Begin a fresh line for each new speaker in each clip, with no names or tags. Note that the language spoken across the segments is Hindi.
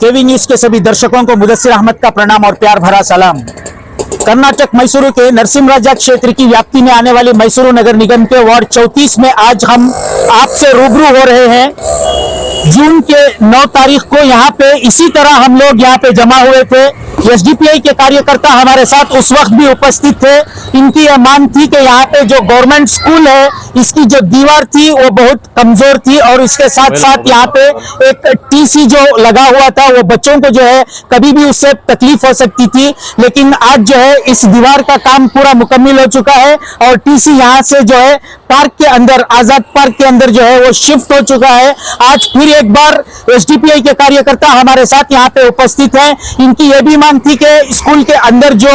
केवी न्यूज के सभी दर्शकों को मुदस्सिर अहमद का प्रणाम और प्यार भरा सलाम। कर्नाटक मैसूरू के नरसिंहराजा क्षेत्र की व्याप्ति में आने वाली मैसूरू नगर निगम के वार्ड 34 में आज हम आपसे रूबरू हो रहे हैं। जून के 9 तारीख को यहाँ पे इसी तरह हम लोग यहाँ पे जमा हुए थे। एसडीपीआई के कार्यकर्ता हमारे साथ उस वक्त भी उपस्थित थे। इनकी यह मांग थी कि यहाँ पे जो गवर्नमेंट स्कूल है इसकी जो दीवार थी वो बहुत कमजोर थी और इसके साथ साथ यहाँ पे एक टीसी जो लगा हुआ था वो बच्चों को जो है कभी भी उससे तकलीफ हो सकती थी। लेकिन आज जो है इस दीवार का काम पूरा मुकम्मल हो चुका है और टीसी यहाँ से जो है पार्क के अंदर, आजाद पार्क के अंदर जो है वो शिफ्ट हो चुका है। आज फिर एक बार एसडीपीआई के कार्यकर्ता हमारे साथ यहाँ पे उपस्थित हैं। इनकी ये भी मांग थी कि स्कूल के अंदर जो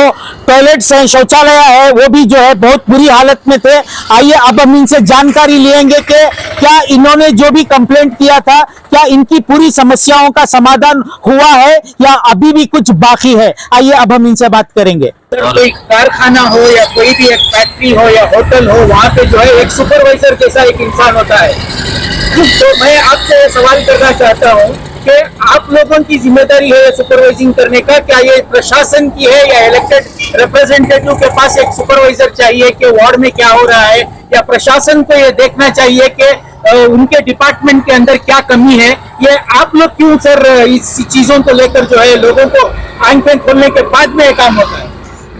टॉयलेट्स हैं, शौचालय है, वो भी जो है बहुत बुरी हालत में थे। आइए अब हम इनसे जानकारी लेंगे कि क्या इन्होंने जो भी कंप्लेंट किया था क्या इनकी पूरी समस्याओं का समाधान हुआ है या अभी भी कुछ बाकी है। आइए अब हम इनसे बात करेंगे।
कोई कारखाना हो या कोई भी एक फैक्ट्री हो या होटल हो, वहाँ पे जो है एक सुपरवाइजर जैसा एक इंसान होता है। तो मैं आपसे सवाल करना चाहता हूँ कि आप लोगों की जिम्मेदारी है सुपरवाइजिंग करने का, क्या ये प्रशासन की है या इलेक्टेड रिप्रेजेंटेटिव के पास एक सुपरवाइजर चाहिए कि वार्ड में क्या हो रहा है, या प्रशासन को ये देखना चाहिए कि उनके डिपार्टमेंट के अंदर क्या कमी है। ये आप लोग क्यों सर इस चीजों को लेकर जो है लोगों को आंखें खोलने के बाद में काम होता है?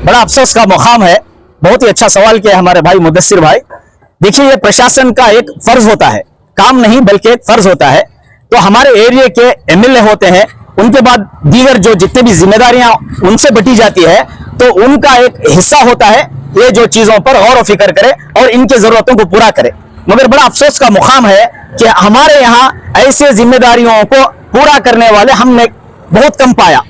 बड़ा अफसोस का मुकाम है। बहुत ही अच्छा सवाल किया हमारे भाई मुदस्सिर भाई। देखिए, ये प्रशासन का एक फर्ज होता है, काम नहीं बल्कि एक फर्ज होता है। तो हमारे एरिया के एमएलए होते हैं, उनके बाद दीगर जो जितने भी जिम्मेदारियां उनसे बटी जाती है तो उनका एक हिस्सा होता है ये जो चीजों पर गौर व फिक्र करे और इनकी जरूरतों को पूरा करे। मगर बड़ा अफसोस का मुकाम है कि हमारे यहाँ ऐसे जिम्मेदारियों को पूरा करने वाले हमने बहुत कम पाया।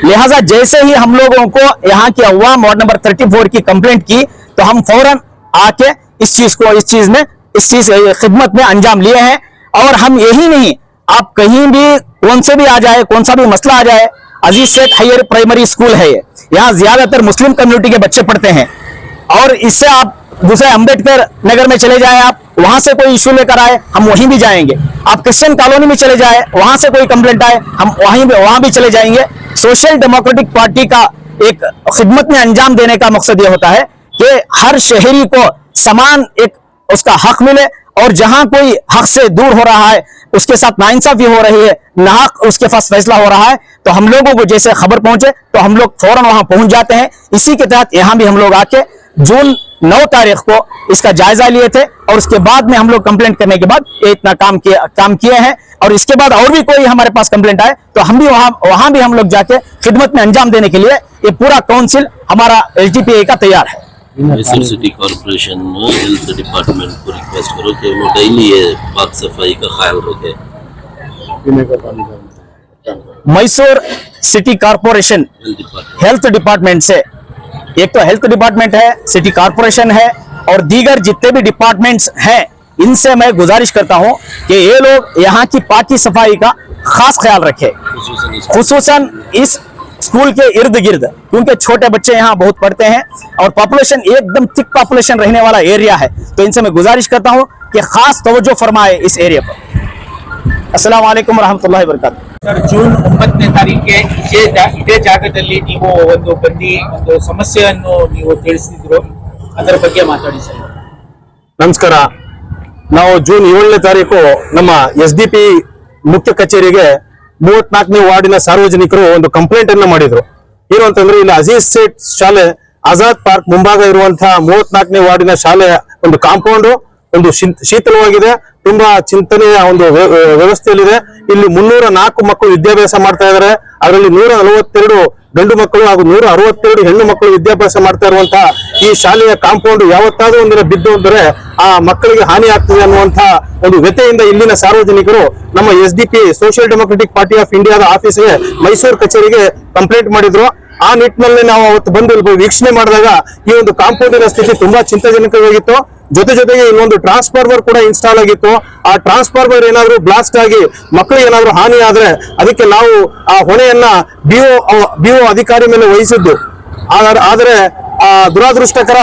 लिहाजा जैसे ही हम लोगों को यहाँ की अवाम वार्ड नंबर 34 की कंप्लेंट की तो हम फौरन आके इस चीज खिदमत में अंजाम लिए हैं। और हम यही नहीं, आप कहीं भी कौन से भी आ जाए, कौन सा भी मसला आ जाए, Aziz Shaikh higher primary school है ये, यहाँ ज्यादातर मुस्लिम कम्युनिटी के बच्चे पढ़ते हैं। और इससे आप दूसरे अंबेडकर नगर में चले जाए, आप वहां से कोई इशू लेकर आए हम वहीं भी जाएंगे। आप क्रिश्चियन कॉलोनी में चले जाए, वहां से कोई कंप्लेंट आए हम वहां भी चले जाएंगे। सोशल डेमोक्रेटिक पार्टी का एक खिदमत में अंजाम देने का मकसद यह होता है कि हर शहरी को समान एक उसका हक मिले और जहां कोई हक से दूर हो रहा है उसके साथ नाइंसाफी हो रही है, नाहक उसके पास फैसला हो रहा है, तो हम लोगों को जैसे खबर पहुंचे तो हम लोग फौरन वहां पहुंच जाते हैं। इसी के तहत यहां भी हम लोग आके जून 9 तारीख को इसका जायजा लिए थे और उसके बाद में हम लोग कंप्लेंट करने के बाद ये इतना काम किए हैं। और इसके बाद और भी कोई हमारे पास कंप्लेंट आए तो हम भी वहां भी हम लोग जाके खिदमत में अंजाम देने के लिए ये पूरा काउंसिल हमारा एसडीपीआई का तैयार है।
Mysore city corporation health department को रिक्वेस्ट करो कि वो डेली ये साफ सफाई का ख्याल रखे।
Mysore city corporation health department से, एक तो हेल्थ डिपार्टमेंट है, सिटी कॉर्पोरेशन है और दीगर जितने भी डिपार्टमेंट्स हैं, इनसे मैं गुजारिश करता हूं कि ये लोग यहाँ की पाकी सफाई का खास ख्याल रखें, खुसूसन इस स्कूल के इर्द गिर्द, क्योंकि छोटे बच्चे यहाँ बहुत पढ़ते हैं और पॉपुलेशन एकदम थिक पॉपुलेशन रहने वाला एरिया है। तो इनसे मैं गुजारिश करता हूँ कि खास तवज्जो फरमाए इस एरिया पर। अस्सलाम वालेकुम रहमतुल्लाहि व बरकातुहू।
ಸರ್, ಜೂನ್ 9ನೇ ತಾರೀಕಿಗೆ ಇದೇ ಜಾಗದಲ್ಲಿ ನೀವು ಒಂದು ಸಮಸ್ಯೆಯನ್ನು ನೀವು ತಿಳಿಸಿದ್ರು, ಅದರ ಬಗ್ಗೆ ಮಾತಾಡಿ ಸರ್.
ನಮಸ್ಕಾರ. ನಾವು ಜೂನ್ 7ನೇ ತಾರೀಕು ನಮ್ಮ ಎಸ್ಡಿಪಿ ಮುಖ್ಯ ಕಚೇರಿಗೆ 34ನೇ ವಾರ್ಡಿನ ಸಾರ್ವಜನಿಕರು ಒಂದು ಕಂಪ್ಲೇಂಟ್ ಅನ್ನ ಮಾಡಿದ್ರು. ಏನು ಅಂತಂದ್ರೆ, ಇಲ್ಲಿ ಅಜೀಜ್ ಸೇಠ್ ಶಾಲೆ ಆಜಾದ್ ಪಾರ್ಕ್ ಮುಂಭಾಗ ಇರುವಂತಹ 34ನೇ ವಾರ್ಡಿನ ಶಾಲೆಯ ಒಂದು ಕಾಂಪೌಂಡ್ ಒಂದು ಶೀತಲವಾಗಿದೆ, ತುಂಬಾ ಚಿಂತನೆಯ ಒಂದು ವ್ಯವಸ್ಥೆಯಲ್ಲಿದೆ. ಇಲ್ಲಿ 304 ಮಕ್ಕಳು ವಿದ್ಯಾಭ್ಯಾಸ ಮಾಡ್ತಾ ಇದ್ದಾರೆ. ಅದರಲ್ಲಿ 142 ಗಂಡು ಮಕ್ಕಳು ಹಾಗೂ 162 ಹೆಣ್ಣು ಮಕ್ಕಳು ವಿದ್ಯಾಭ್ಯಾಸ ಮಾಡ್ತಾ ಇರುವಂತಹ ಈ ಶಾಲೆಯ ಕಾಂಪೌಂಡ್ ಯಾವತ್ತಾದ್ರೂ ಒಂದಿನ ಬಿದ್ದು ಅಂದರೆ ಆ ಮಕ್ಕಳಿಗೆ ಹಾನಿ ಆಗ್ತದೆ ಅನ್ನುವಂತಹ ಒಂದು ವ್ಯಥೆಯಿಂದ ಇಲ್ಲಿನ ಸಾರ್ವಜನಿಕರು ನಮ್ಮ SDP social democratic party of ಇಂಡಿಯಾದ ಆಫೀಸ್ಗೆ ಮೈಸೂರು ಕಚೇರಿಗೆ ಕಂಪ್ಲೇಂಟ್ ಮಾಡಿದ್ರು. ಆ ನಿಟ್ಟಿನಲ್ಲಿ ನಾವು ಅವತ್ತು ಬಂದು ವೀಕ್ಷಣೆ ಮಾಡಿದಾಗ ಈ ಒಂದು ಕಾಂಪೌಂಡಿನ ಸ್ಥಿತಿ ತುಂಬಾ ಚಿಂತಾಜನಕವಾಗಿತ್ತು. ಜೊತೆಗೆ ಇನ್ನೊಂದು ಟ್ರಾನ್ಸ್ಫಾರ್ಮರ್ ಕೂಡ ಇನ್ಸ್ಟಾಲ್ ಆಗಿತ್ತು. ಆ ಟ್ರಾನ್ಸ್ಫಾರ್ಮರ್ ಏನಾದ್ರೂ ಬ್ಲಾಸ್ಟ್ ಆಗಿ ಮಕ್ಕಳಿಗೆ ಏನಾದ್ರೂ ಹಾನಿ ಆದ್ರೆ ಅದಕ್ಕೆ ನಾವು ಆ ಹೊಣೆಯನ್ನ ಬಿಒ ಅಧಿಕಾರಿ ಮೇಲೆ ವಹಿಸಿದ್ದು. ಆದರೆ ದುರಾದೃಷ್ಟಕರ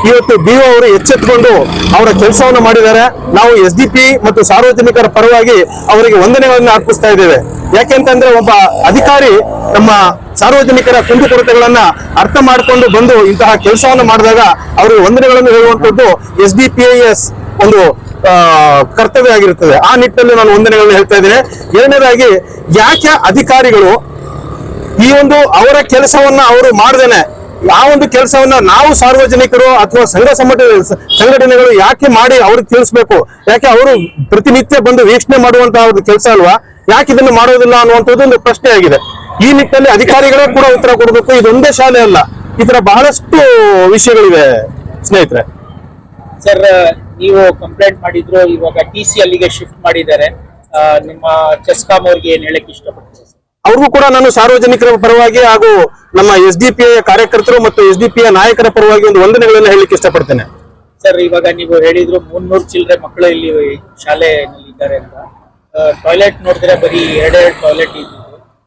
ಇವತ್ತು BO ಅವರು ಎಚ್ಚೆತ್ತುಕೊಂಡು ಅವರ ಕೆಲಸವನ್ನು ಮಾಡಿದ್ದಾರೆ. ನಾವು SDP ಮತ್ತು ಸಾರ್ವಜನಿಕರ ಪರವಾಗಿ ಅವರಿಗೆ ವಂದನೆಗಳನ್ನು ಅರ್ಪಿಸ್ತಾ ಇದ್ದೇವೆ. ಯಾಕೆಂತಂದ್ರೆ ಒಬ್ಬ ಅಧಿಕಾರಿ ನಮ್ಮ ಸಾರ್ವಜನಿಕರ ಕುಂದುಕೊರತೆಗಳನ್ನ ಅರ್ಥ ಮಾಡಿಕೊಂಡು ಬಂದು ಇಂತಹ ಕೆಲಸವನ್ನು ಮಾಡಿದಾಗ ಅವರಿಗೆ ವಂದನೆಗಳನ್ನು ಹೇಳುವಂತದ್ದು SDPIS ಒಂದು ಕರ್ತವ್ಯ ಆಗಿರುತ್ತದೆ. ಆ ನಿಟ್ಟಿನಲ್ಲಿ ನಾನು ವಂದನೆಗಳನ್ನು ಹೇಳ್ತಾ ಇದ್ದೇನೆ. ಎರಡನೇದಾಗಿ, ಯಾಕೆ ಅಧಿಕಾರಿಗಳು ಈ ಒಂದು ಅವರ ಕೆಲಸವನ್ನ ಅವರು ಮಾಡ್ದೇನೆ ಆ ಒಂದು ಕೆಲಸವನ್ನ ನಾವು ಸಾರ್ವಜನಿಕರು ಅಥವಾ ಸಂಘಟನೆಗಳು ಯಾಕೆ ಮಾಡಿ ಅವ್ರಿಗೆ ತಿಳಿಸ್ಬೇಕು? ಯಾಕೆ ಅವರು ಪ್ರತಿನಿತ್ಯ ಬಂದು ವೀಕ್ಷಣೆ ಮಾಡುವಂತಹ ಒಂದು ಕೆಲಸ ಅಲ್ವಾ, ಯಾಕೆ ಇದನ್ನು ಮಾಡೋದಿಲ್ಲ ಅನ್ನುವಂಥದ್ದು ಒಂದು ಪ್ರಶ್ನೆ ಆಗಿದೆ. ಈ ನಿಟ್ಟಿನಲ್ಲಿ ಅಧಿಕಾರಿಗಳೇ ಕೂಡ ಉತ್ತರ ಕೊಡಬೇಕು. ಇದೊಂದೇ ಶಾಲೆ ಅಲ್ಲ, ಈ ತರ ಬಹಳಷ್ಟು ವಿಷಯಗಳಿವೆ ಸ್ನೇಹಿತರೆ.
ಸರ್, ನೀವು ಕಂಪ್ಲೇಂಟ್ ಮಾಡಿದ್ರು, ಇವಾಗ TC ಅಲ್ಲಿಗೆ ಶಿಫ್ಟ್ ಮಾಡಿದ್ದಾರೆ. ನಿಮ್ಮ ಚೆಸ್ಕಾಂ ಅವ್ರಿಗೆ ಏನ್ ಹೇಳಕ್ ಇಷ್ಟಪಡ್ತೀರಾ?
ಅವ್ರಿಗೂ ಕೂಡ ನಾನು ಸಾರ್ವಜನಿಕರ ಪರವಾಗಿ ಹಾಗೂ ನಮ್ಮ SDPI ಕಾರ್ಯಕರ್ತರು ಮತ್ತು SDPI ನಾಯಕರ ಪರವಾಗಿ ಒಂದು ವಂದನೆಗಳನ್ನು ಹೇಳಲಿಕ್ಕೆ ಇಷ್ಟಪಡ್ತೇನೆ.
ಸರ್, ಇವಾಗ ನೀವು ಹೇಳಿದ್ರು 300 ಚಿಲ್ಲರೆ ಮಕ್ಕಳು ಇಲ್ಲಿ ಶಾಲೆಯಲ್ಲಿ ಇದ್ದಾರೆ ಅಂತ. ಟಾಯ್ಲೆಟ್ ನೋಡಿದ್ರೆ ಬರೀ 2 ಟಾಯ್ಲೆಟ್ ಇದ್ದು,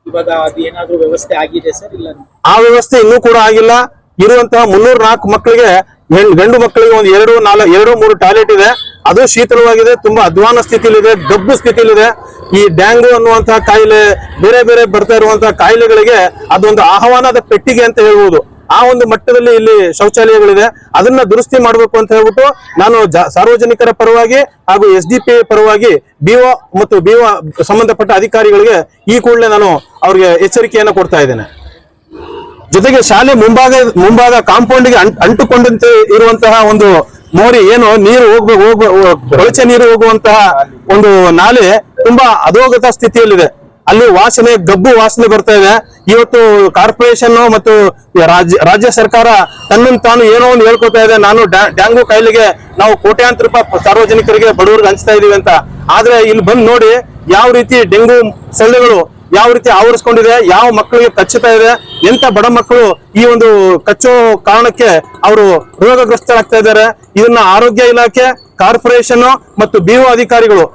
ಇವಾಗ ಅದು ಏನಾದ್ರೂ ವ್ಯವಸ್ಥೆ ಆಗಿದೆ ಸರ್? ಇಲ್ಲ,
ಆ ವ್ಯವಸ್ಥೆ ಇನ್ನೂ ಕೂಡ ಆಗಿಲ್ಲ. ಇರುವಂತಹ 304 ಮಕ್ಕಳಿಗೆ, ಗಂಡು ಮಕ್ಕಳಿಗೆ ಒಂದು 2-3 ಟಾಯ್ಲೆಟ್ ಇದೆ. ಅದು ಶೀತಲವಾಗಿದೆ, ತುಂಬಾ ಅಧ್ವಾನ ಸ್ಥಿತಿಲಿದೆ, ಗಬ್ಬು ಸ್ಥಿತಿಲಿದೆ. ಈ ಡ್ಯಾಂಗು ಅನ್ನುವಂತಹ ಕಾಯಿಲೆ, ಬೇರೆ ಬೇರೆ ಬರ್ತಾ ಇರುವಂತಹ ಕಾಯಿಲೆಗಳಿಗೆ ಅದೊಂದು ಆಹ್ವಾನದ ಪೆಟ್ಟಿಗೆ ಅಂತ ಹೇಳ್ಬೋದು. ಆ ಒಂದು ಮಟ್ಟದಲ್ಲಿ ಇಲ್ಲಿ ಶೌಚಾಲಯಗಳಿದೆ. ಅದನ್ನ ದುರಸ್ತಿ ಮಾಡಬೇಕು ಅಂತ ಹೇಳ್ಬಿಟ್ಟು ನಾನು ಸಾರ್ವಜನಿಕರ ಪರವಾಗಿ ಹಾಗೂ SDPI ಪರವಾಗಿ BO ಮತ್ತು BO ಸಂಬಂಧಪಟ್ಟ ಅಧಿಕಾರಿಗಳಿಗೆ ಈ ಕೂಡಲೇ ನಾನು ಅವ್ರಿಗೆ ಎಚ್ಚರಿಕೆಯನ್ನು ಕೊಡ್ತಾ ಇದ್ದೇನೆ. ಜೊತೆಗೆ ಶಾಲೆ ಮುಂಭಾಗ ಕಾಂಪೌಂಡ್ಗೆ ಅಂಟುಕೊಂಡಂತೆ ಇರುವಂತಹ ಒಂದು ಮೋರಿ, ಏನು ನೀರು ಕೊಳಚೆ ನೀರು ಹೋಗುವಂತಹ ಒಂದು ನಾಲೆ ತುಂಬಾ ಅಧೋಗತ ಸ್ಥಿತಿಯಲ್ಲಿದೆ. ಅಲ್ಲಿ ವಾಸನೆ, ಗಬ್ಬು ವಾಸನೆ ಬರ್ತಾ ಇದೆ. ಇವತ್ತು ಕಾರ್ಪೊರೇಷನ್ ಮತ್ತು ರಾಜ್ಯ ಸರ್ಕಾರ ತನ್ನನ್ನು ತಾನು ಏನೋ ಒಂದು ಹೇಳ್ಕೊತಾ ಇದೆ, ನಾನು ಡ್ಯಾಂಗು ಕಾಯಿಲೆಗೆ ನಾವು ಕೋಟ್ಯಾಂತರ ರೂಪಾಯಿ ಸಾರ್ವಜನಿಕರಿಗೆ, ಬಡವರಿಗೆ ಹಂಚ್ತಾ ಇದೀವಿ ಅಂತ. ಆದ್ರೆ ಇಲ್ಲಿ ಬಂದು ನೋಡಿ ಯಾವ ರೀತಿ ಡೆಂಗು ಸೊಳ್ಳೆಗಳು ಯಾವ ರೀತಿ ಆವರಿಸ್ಕೊಂಡಿದೆ, ಯಾವ ಮಕ್ಕಳಿಗೆ ಕಚ್ಚುತ್ತಾ ಇದೆ, ಎಂತ ಬಡ ಮಕ್ಕಳು ಈ ಒಂದು ಕಚ್ಚೋ ಕಾರಣಕ್ಕೆ ಅವರು ರೋಗಗ್ರಸ್ತರಾಗ್ತಾ ಇದ್ದಾರೆ. ಇದನ್ನ ಆರೋಗ್ಯ ಇಲಾಖೆ, ಕಾರ್ಪೊರೇಷನ್ ಮತ್ತು BO ಅಧಿಕಾರಿಗಳು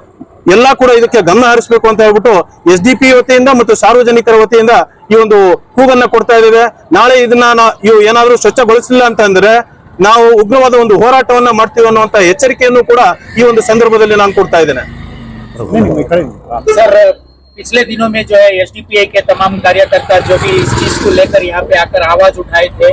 ಎಲ್ಲಾ ಕೂಡ ಇದಕ್ಕೆ ಗಮನ ಹರಿಸಬೇಕು ಅಂತ ಹೇಳ್ಬಿಟ್ಟು SDPI ವತಿಯಿಂದ ಮತ್ತು ಸಾರ್ವಜನಿಕರ ವತಿಯಿಂದ ಈ ಒಂದು ಕೂಗನ್ನ ಕೊಡ್ತಾ ಇದ್ದೇವೆ. ನಾಳೆ ಇದನ್ನ ಇವು ಏನಾದ್ರೂ ಸ್ವಚ್ಛಗೊಳಿಸಲಿಲ್ಲ ಅಂತಂದ್ರೆ ನಾವು ಉಗ್ರವಾದ ಒಂದು ಹೋರಾಟವನ್ನ ಮಾಡ್ತೀವಿ ಅನ್ನುವಂತ ಎಚ್ಚರಿಕೆಯನ್ನು ಕೂಡ ಈ ಒಂದು ಸಂದರ್ಭದಲ್ಲಿ ನಾನು ಕೊಡ್ತಾ ಇದ್ದೇನೆ.
सर, पिछले दिनों में जो है SDPI के तमाम कार्यकर्ता जो भी इस चीज को लेकर यहाँ पे आकर आवाज उठाए थे,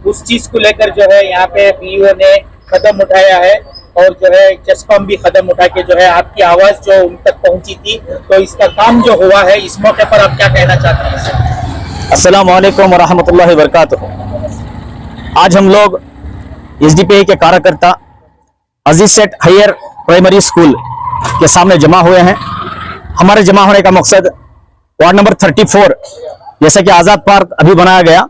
उस चीज को लेकर जो है यहाँ पे BO ने कदम उठाया है और जो है चेस्कॉम भी कदम उठा के जो है आपकी आवाज जो उन तक पहुंची थी, तो इसका काम जो हुआ है, इस मौके पर आप क्या कहना चाहते हैं सर?
अस्सलाम वालेकुम व रहमतुल्लाहि व बरकातुहू। आज हम लोग SDPI के कार्यकर्ता अजीज सेठ हायर प्राइमरी स्कूल के सामने जमा हुए हैं। हमारे जमा होने का मकसद वार्ड नंबर 34, जैसा कि आजाद पार्क अभी बनाया गया,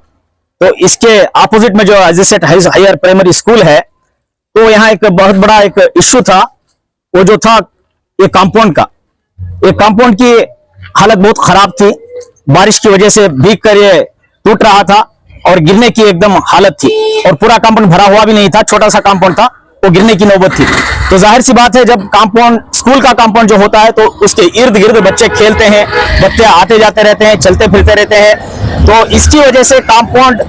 तो इसके ऑपोजिट में जो अजीज सेठ हायर प्राइमरी स्कूल है, तो यहाँ एक बहुत बड़ा एक इश्यू था। वो जो था ये कंपाउंड का, ये कंपाउंड की हालत बहुत खराब थी। बारिश की वजह से भीग कर ये टूट रहा था और गिरने की एकदम हालत थी, और पूरा कंपाउंड भरा हुआ भी नहीं था, छोटा सा कंपाउंड था, वो गिरने की नौबत थी। तो जाहिर सी बात है, जब कंपाउंड, स्कूल का कंपाउंड जो होता है, तो उसके इर्द गिर्द बच्चे खेलते हैं, बच्चे आते जाते रहते हैं, चलते फिरते रहते हैं। तो इसकी वजह से कंपाउंड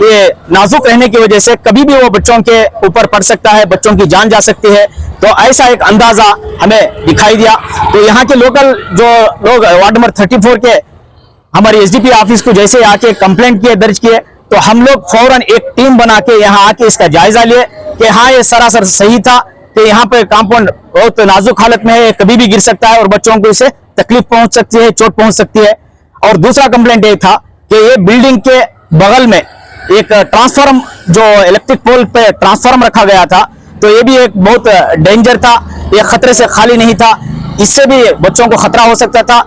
ये नाजुक रहने की वजह से कभी भी वो बच्चों के ऊपर पड़ सकता है, बच्चों की जान जा सकती है। तो ऐसा एक अंदाजा हमें दिखाई दिया। तो यहाँ के लोकल जो लोग वार्ड नंबर 34 के हमारे SDPI ऑफिस को जैसे आके कंप्लेंट किए, दर्ज किए, तो हम लोग फौरन एक टीम बना के यहाँ आके इसका जायजा लिए कि हाँ, ये सरासर सही था कि यहाँ पे कंपाउंड बहुत नाजुक हालत में है, कभी भी गिर सकता है और बच्चों को इससे तकलीफ पहुंच सकती है, चोट पहुंच सकती है। और दूसरा कंप्लेंट ये था कि ये बिल्डिंग के बगल में एक ट्रांसफार्म, जो इलेक्ट्रिक पोल पे ट्रांसफार्म रखा गया था, तो ये भी एक बहुत डेंजर था, ये खतरे से खाली नहीं था, इससे भी बच्चों को खतरा हो सकता था।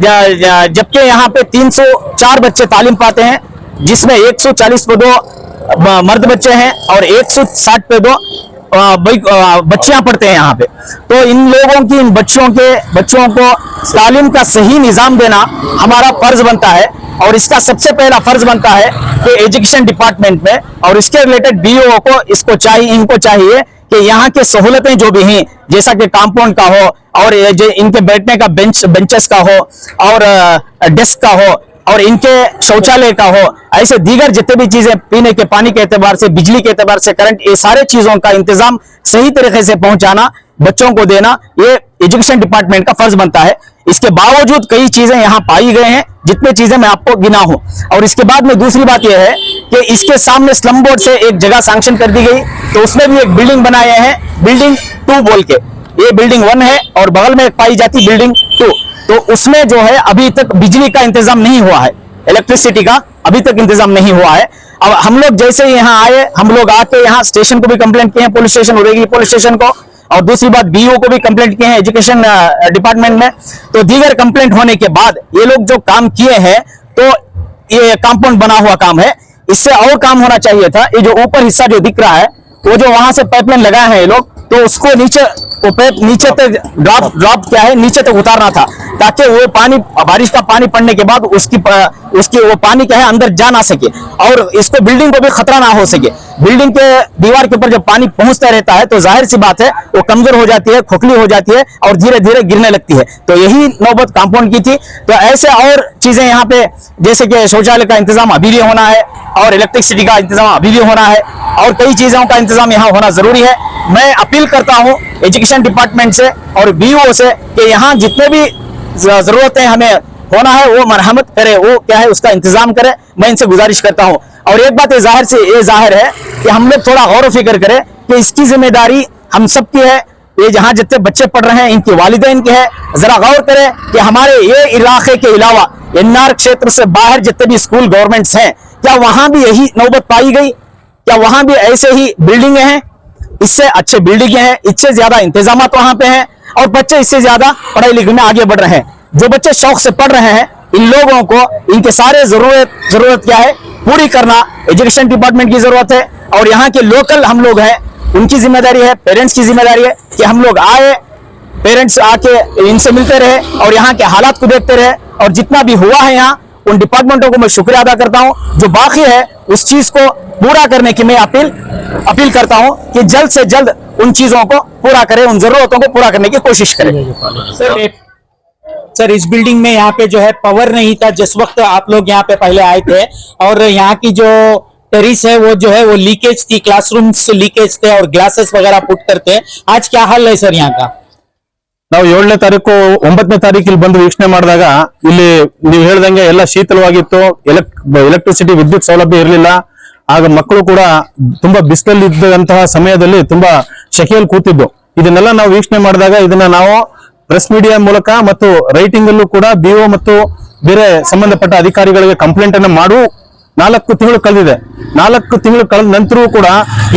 जबकि यहाँ पे 304 बच्चे तालीम पाते हैं, जिसमें 140 पे 2 मर्द बच्चे हैं और 160 पे 2 बच्चियां पढ़ते हैं यहाँ पे। तो इन लोगों की, इन बच्चों को तालीम का सही निजाम देना हमारा फर्ज बनता है, और इसका सबसे पहला फर्ज बनता है कि एजुकेशन डिपार्टमेंट में और इसके रिलेटेड BO को इनको चाहिए कि यहाँ के सहूलतें जो भी हैं, जैसा कि कंपाउंड का हो और इनके बैठने का बेंचेस का हो और डेस्क का हो, और इनके शौचालय का हो, ऐसे दीगर जितने भी चीजें पीने के पानी के एतबार से, बिजली के एतबार से, करंट, ये सारे चीजों का इंतजाम सही तरीके से पहुंचाना, बच्चों को देना, ये एजुकेशन डिपार्टमेंट का फर्ज बनता है। इसके बावजूद कई चीजें यहाँ पाई गए हैं, जितने चीजें मैं आपको गिना हूं। और इसके बाद में दूसरी बात यह है कि इसके सामने स्लम बोर्ड से एक जगह सैंक्शन कर दी गई, तो उसमें भी एक बिल्डिंग बनाए हैं, बिल्डिंग 2 बोल के। ये बिल्डिंग 1 है और बगल में एक पाई जाती बिल्डिंग 2। तो उसमें जो है अभी तक बिजली का इंतजाम नहीं हुआ है, इलेक्ट्रिसिटी का अभी तक इंतजाम नहीं हुआ है। अब हम लोग जैसे ही यहाँ आए, हम लोग आके यहाँ स्टेशन को भी कंप्लेंट किए हैं, पुलिस स्टेशन उड़ेगी पुलिस स्टेशन को, और दूसरी बात बीओ को भी कंप्लेंट किए हैं एजुकेशन डिपार्टमेंट में। तो दीगर कंप्लेंट होने के बाद ये लोग जो काम किए हैं, तो ये कंपाउंड बना हुआ काम है, इससे और काम होना चाहिए था। ये जो ऊपर हिस्सा जो दिख रहा है, वो जो वहां से पाइपलाइन लगाए हैं ये लोग, तो उसको नीचे, वो पाइप नीचे तक ड्रॉप क्या है, नीचे तक उतारना था, ताकि वो पानी, बारिश का पानी पड़ने के बाद उसकी वो पानी क्या है अंदर जा ना सके, और इसको बिल्डिंग को भी खतरा ना हो सके। बिल्डिंग के दीवार के ऊपर जब पानी पहुंचता रहता है, तो जाहिर सी बात है वो कमजोर हो जाती है, खोखली हो जाती है और धीरे धीरे गिरने लगती है। तो यही नौबत कंपाउंड की थी। तो ऐसे और चीजें यहाँ पे, जैसे कि शौचालय का इंतजाम अभी भी होना है, और इलेक्ट्रिसिटी का इंतजाम अभी भी होना है, और कई चीजों का इंतजाम यहाँ होना जरूरी है। मैं अपील करता हूँ एजुकेशन डिपार्टमेंट से और बीओ से कि यहाँ जितने भी जरूरतें हमें होना है वो मरहमत करे, वो क्या है उसका इंतजाम करे। मैं इनसे गुजारिश करता हूँ। और एक बात ये जाहिर है कि हम लोग थोड़ा गौर फिक्र करें कि इसकी जिम्मेदारी हम सब की है। ये जहाँ जितने बच्चे पढ़ रहे हैं, इनके वालिदैन की है। जरा गौर करें कि हमारे ये इलाके के अलावा एनआर क्षेत्र से बाहर जितने भी स्कूल गवर्नमेंट्स हैं, क्या वहां भी यही नौबत पाई गई? क्या वहां भी ऐसे ही बिल्डिंगें हैं? इससे अच्छे बिल्डिंगें हैं, इससे ज्यादा इंतजाम वहां पे हैं, और बच्चे इससे ज्यादा पढ़ाई लिखाई में आगे बढ़ रहे हैं। जो बच्चे शौक से पढ़ रहे हैं, इन लोगों को इनके सारे जरूरत क्या है पूरी करना एजुकेशन डिपार्टमेंट की जरूरत है। और यहाँ के लोकल हम लोग हैं, उनकी जिम्मेदारी है, पेरेंट्स की जिम्मेदारी है कि हम लोग आए, पेरेंट्स आके इनसे मिलते रहे और यहाँ के हालात को देखते रहे। और जितना भी हुआ है यहाँ, उन डिपार्टमेंटों को मैं शुक्रिया अदा करता हूँ। जो बाकी है उस चीज को पूरा करने की मैं अपील करता हूँ कि जल्द से जल्द उन चीजों को पूरा करें, उन जरूरतों को पूरा करने की कोशिश करें।
सर, इस बिल्डिंग में यहाँ पे जो है पावर नहीं था जिस वक्त आप लोग यहाँ पे पहले आए थे, और यहाँ की जो टेरिस है वो जो है वो लीकेज थी, क्लासरूम्स लीकेज थे और ग्लासेस वगैरह पुट करते। आज क्या हाल है सर यहाँ का?
ನಾವು 7ನೇ ತಾರೀಕು 9ನೇ ತಾರೀಕು ಇಲ್ಲಿ ಬಂದು ವೀಕ್ಷಣೆ ಮಾಡಿದಾಗ ಇಲ್ಲಿ ನೀವು ಹೇಳ್ದಂಗೆ ಎಲ್ಲ ಶೀತಲವಾಗಿತ್ತು, ಎಲೆಕ್ಟ್ರಿಸಿಟಿ ವಿದ್ಯುತ್ ಸೌಲಭ್ಯ ಇರಲಿಲ್ಲ. ಆಗ ಮಕ್ಕಳು ಕೂಡ ತುಂಬಾ ಬಿಸಿಲಲ್ಲಿ ಇದ್ದಂತಹ ಸಮಯದಲ್ಲಿ ತುಂಬಾ ಶೆಕೆಯಲ್ಲಿ ಕೂತಿದ್ದು. ಇದನ್ನೆಲ್ಲ ನಾವು ವೀಕ್ಷಣೆ ಮಾಡಿದಾಗ ಇದನ್ನ ನಾವು ಪ್ರೆಸ್ ಮೀಡಿಯಾ ಮೂಲಕ ಮತ್ತು ರೈಟಿಂಗ್ ಅಲ್ಲೂ ಕೂಡ ಬಿಒ ಮತ್ತು ಬೇರೆ ಸಂಬಂಧಪಟ್ಟ ಅಧಿಕಾರಿಗಳಿಗೆ ಕಂಪ್ಲೇಂಟ್ ಅನ್ನ ಮಾಡು 4 ತಿಂಗಳು ಕಳೆದಿದೆ. 4 ತಿಂಗಳು ಕಳೆದ ನಂತರವೂ ಕೂಡ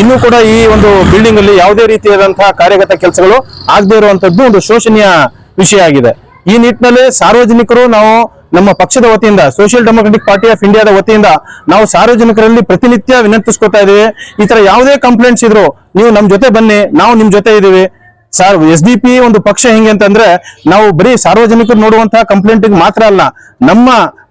ಇನ್ನೂ ಕೂಡ ಈ ಒಂದು ಬಿಲ್ಡಿಂಗ್ ಅಲ್ಲಿ ಯಾವುದೇ ರೀತಿಯಾದಂತಹ ಕಾರ್ಯಗತ ಕೆಲಸಗಳು ಆಗದೇ ಇರುವಂತದ್ದು ಒಂದು ಶೋಚನೀಯ ವಿಷಯ ಆಗಿದೆ. ಈ ನಿಟ್ಟಿನಲ್ಲಿ ಸಾರ್ವಜನಿಕರು, ನಾವು ನಮ್ಮ ಪಕ್ಷದ ವತಿಯಿಂದ, ಸೋಷಿಯಲ್ ಡೆಮೊಕ್ರೆಟಿಕ್ ಪಾರ್ಟಿ ಆಫ್ ಇಂಡಿಯಾದ ವತಿಯಿಂದ ನಾವು ಸಾರ್ವಜನಿಕರಲ್ಲಿ ಪ್ರತಿನಿತ್ಯ ವಿನಂತಿಸ್ಕೊತಾ ಇದ್ದೀವಿ. ಈ ತರ ಯಾವುದೇ ಕಂಪ್ಲೇಂಟ್ಸ್ ಇದ್ರು ನೀವು ನಮ್ ಜೊತೆ ಬನ್ನಿ, ನಾವು ನಿಮ್ ಜೊತೆ ಇದೀವಿ. SDP ಒಂದು ಪಕ್ಷ ಹೆಂಗೆ ಅಂತಂದ್ರೆ, ನಾವು ಬರೀ ಸಾರ್ವಜನಿಕರು ನೋಡುವಂತಹ ಕಂಪ್ಲೇಂಟ್ ಮಾತ್ರ ಅಲ್ಲ, ನಮ್ಮ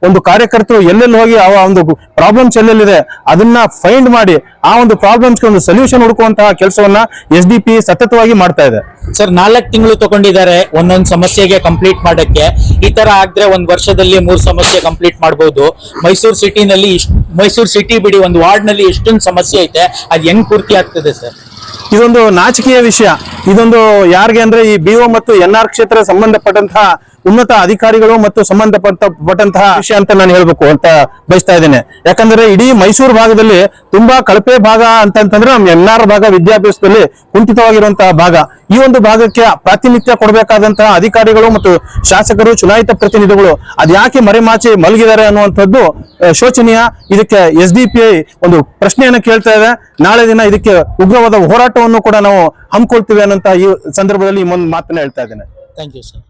ಒಂದು ಕಾರ್ಯಕರ್ತರು ಎಲ್ಲೆಲ್ಲಿ ಹೋಗಿ ಆ ಒಂದು ಪ್ರಾಬ್ಲಮ್ಸ್ ಎಲ್ಲೆಲ್ಲಿದೆ ಅದನ್ನ ಫೈಂಡ್ ಮಾಡಿ ಆ ಒಂದು ಪ್ರಾಬ್ಲಮ್ಸ್ಗೆ ಒಂದು ಸೊಲ್ಯೂಷನ್ ಹುಡುಕುವಂತಹ ಕೆಲಸವನ್ನ SDP ಸತತವಾಗಿ ಮಾಡ್ತಾ ಇದೆ.
ಸರ್, 4 ತಿಂಗಳು ತಗೊಂಡಿದ್ದಾರೆ ಒಂದೊಂದು ಸಮಸ್ಯೆಗೆ ಕಂಪ್ಲೀಟ್ ಮಾಡಕ್ಕೆ. ಈ ತರ ಆದ್ರೆ ಒಂದ್ ವರ್ಷದಲ್ಲಿ 3 ಸಮಸ್ಯೆ ಕಂಪ್ಲೀಟ್ ಮಾಡಬಹುದು. ಮೈಸೂರು ಸಿಟಿ ಬಿಡಿ, ಒಂದು ವಾರ್ಡ್ ನಲ್ಲಿ ಎಷ್ಟೊಂದು ಸಮಸ್ಯೆ ಐತೆ, ಅದ್ ಹೆಂಗ್ ಪೂರ್ತಿ ಆಗ್ತದೆ ಸರ್?
ಇದೊಂದು ನಾಚಿಕೆಯ ವಿಷಯ. ಇದೊಂದು ಯಾರಿಗೆ ಅಂದ್ರೆ ಈ BO ಮತ್ತು NR ಕ್ಷೇತ್ರ ಸಂಬಂಧಪಟ್ಟಂತಹ ಉನ್ನತ ಅಧಿಕಾರಿಗಳು ಮತ್ತು ಸಂಬಂಧಪಟ್ಟಂತಹ ವಿಷಯ ಅಂತ ನಾನು ಹೇಳ್ಬೇಕು ಅಂತ ಬಯಸ್ತಾ ಇದ್ದೇನೆ. ಯಾಕಂದ್ರೆ ಇಡೀ ಮೈಸೂರು ಭಾಗದಲ್ಲಿ ತುಂಬಾ ಕಳಪೆ ಭಾಗ ಅಂತಂದ್ರೆ ನಮ್ಮ NR ಭಾಗ ವಿದ್ಯಾಭ್ಯಾಸದಲ್ಲಿ ಕುಂಠಿತವಾಗಿರುವಂತಹ ಭಾಗ. ಈ ಒಂದು ಭಾಗಕ್ಕೆ ಪ್ರಾತಿನಿಧ್ಯ ಕೊಡಬೇಕಾದಂತಹ ಅಧಿಕಾರಿಗಳು ಮತ್ತು ಶಾಸಕರು, ಚುನಾಯಿತ ಪ್ರತಿನಿಧಿಗಳು ಅದ್ಯಾಕೆ ಮರೆಮಾಚಿ ಮಲಗಿದ್ದಾರೆ ಅನ್ನುವಂಥದ್ದು ಶೋಚನೀಯ. ಇದಕ್ಕೆ SDP ಒಂದು ಪ್ರಶ್ನೆಯನ್ನು ಕೇಳ್ತಾ ಇದೆ. ನಾಳೆ ದಿನ ಇದಕ್ಕೆ ಉಗ್ರವಾದ ಹೋರಾಟವನ್ನು ಕೂಡ ನಾವು ಹಮ್ಮಿಕೊಳ್ತೀವಿ ಅನ್ನೋಂತ ಈ ಸಂದರ್ಭದಲ್ಲಿ ಒಂದು ಮಾತನ್ನ ಹೇಳ್ತಾ ಇದ್ದೇನೆ.
Thank you sir.